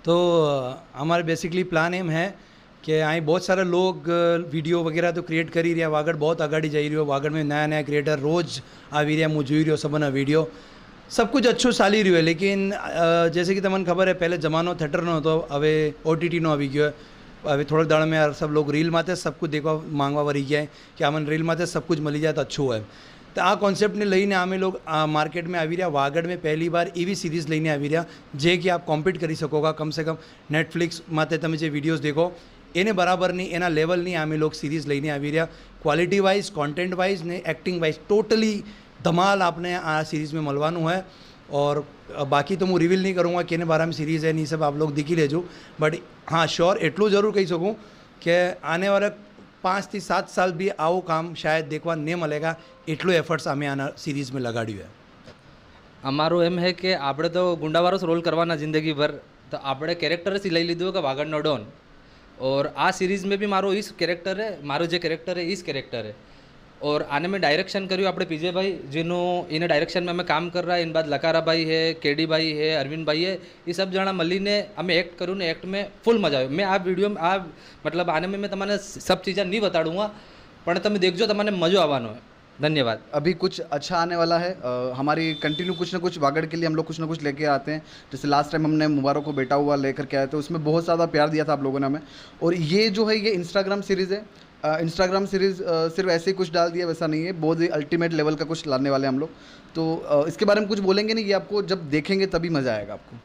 तो हमारे basically plan M है कि અહીં बहुत सारे लोग વિડીયો વગેરે તો ક્રિએટ કરી રહ્યા, વાગડ बहुत આગાડી જઈ રહ્યો, વાગડ में नया नया क्रिएटर रोज़ આવી રહ્યા, હું જોઈ રહ્યો સબના વિડીયો, सब कुछ अच्छो चाली रह्यो है। लेकिन जैसे कि तमने खबर है पहले जमानो थिएटर नो तो हवे OTT नो આવી ગયો है। હવે થોડાક દાડા में सब लोग रील माथे सब कुछ देखवा मांगवा वरी गया है कि अमन रील माथे सब कुछ मिली जाए तो अच्छो है। तो आ कॉन्सेप्ट ने लईने आमे लोग मार्केट में आवी रहा, वागड़ में पहली बार एवी सीरीज़ लईने आवी रहा जे कि आप कॉम्पीट करी सकोगा। कम से कम नेटफ्लिक्स माथे तमे जे विडियोज देखो एने बराबर नहीं, एना लेवल नहीं आमे लोग सीरीज़ लईने आवी रहा। क्वालिटी वाइज, कॉन्टेंट वाइज ने एक्टिंग वाइज टोटली धमाल आपने आ सीरीज़ में मलवानु है। और बाकी तो मैं रिवील नहीं करूँगा कि बारे में सीरीज़ है नहीं, सब आप लोग दिखी लेजो। बट हाँ श्योर एटलू जरूर कही सकूँ कि आने वाला 5 થી 7 साल भी आवो काम शायद देखवा नहीं मिलेगा, एटलो एफर्ट्स अमे आना सीरीज़ में लगाड्યું है। અમારું એમ है कि આપણે તો ગુંડાવાળો જ રોલ કરવાના જિંદગી ભર, તો આપણે કેરેક્ટર જ લઈ લીધું કે વાગડનો ડોન। और आ सीरीज़ में भी मारो इस कैरेक्टर है, मारो जो कैरेक्टर है इस कैरेक्टर है। और आने में डायरेक्शन કર્યું આપણે પીજે ભાઈ, જેનું એને ડાયરેક્શન में અમે કામ कर रहा है। इन बाद लकारा भाई है, केडी भाई है, अरविंद भाई है, ये सब जना મળીને અમે एक्ट કર્યું ને एक्ट में फुल मजा आयो। मैं आ वीडियो में आ मतलब आने में मैं તમને सब चीज़ें नहीं बताऊँगा, पर તમે देखजो, તમને मज़ो આવવાનો है। धन्यवाद। अभी कुछ अच्छा आने वाला है। हमारी कंटिन्यू कुछ ना कुछ वागड़ के लिए हम लोग कुछ ना कुछ लेके आते हैं। जैसे लास्ट टाइम हमने मुबारक को बेटा हुआ लेकर के आए थे, उसमें बहुत ज़्यादा प्यार दिया था आप लोगों ने हमें। और ये जो है ये इंस्टाग्राम सीरीज़ है। इंस्टाग्राम सीरीज़ सिर्फ ऐसे ही कुछ डाल दिया वैसा नहीं है, बहुत ही अल्टीमेट लेवल का कुछ लाने वाले हैं हम लोग। तो इसके बारे में कुछ बोलेंगे नहीं, ये आपको जब देखेंगे तभी मज़ा आएगा आपको।